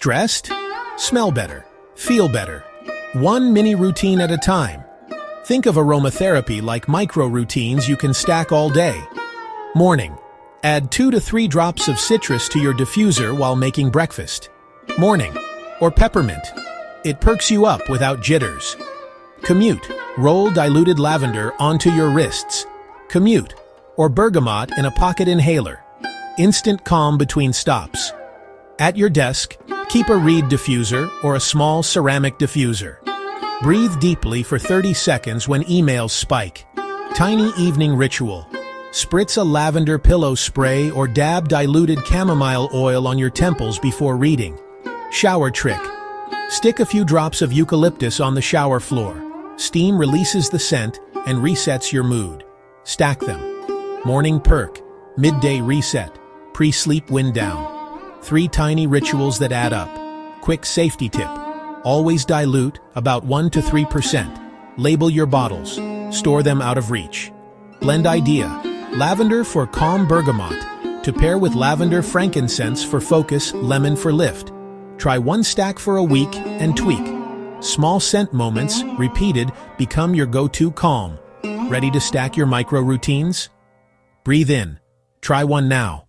Stressed? Smell better. Feel better. One mini routine at a time. Think of aromatherapy like micro routines you can stack all day. Morning. Add 2 to 3 drops of citrus to your diffuser while making breakfast. Morning. Or peppermint. It perks you up without jitters. Commute. Roll diluted lavender onto your wrists. Commute. Or bergamot in a pocket inhaler. Instant calm between stops. At your desk, keep a reed diffuser or a small ceramic diffuser. Breathe deeply for 30 seconds when emails spike. Tiny evening ritual. Spritz a lavender pillow spray or dab diluted chamomile oil on your temples before reading. Shower trick. Stick a few drops of eucalyptus on the shower floor. Steam releases the scent and resets your mood. Stack them. Morning perk. Midday reset. Pre-sleep wind down. 3 tiny rituals that add up. Quick safety tip. Always dilute about 1 to 3%. Label your bottles. Store them out of reach. Blend idea. Lavender for calm bergamot. To pair with lavender frankincense for focus, lemon for lift. Try 1 stack for a week and tweak. Small scent moments, repeated, become your go-to calm. Ready to stack your micro routines? Breathe in. Try one now.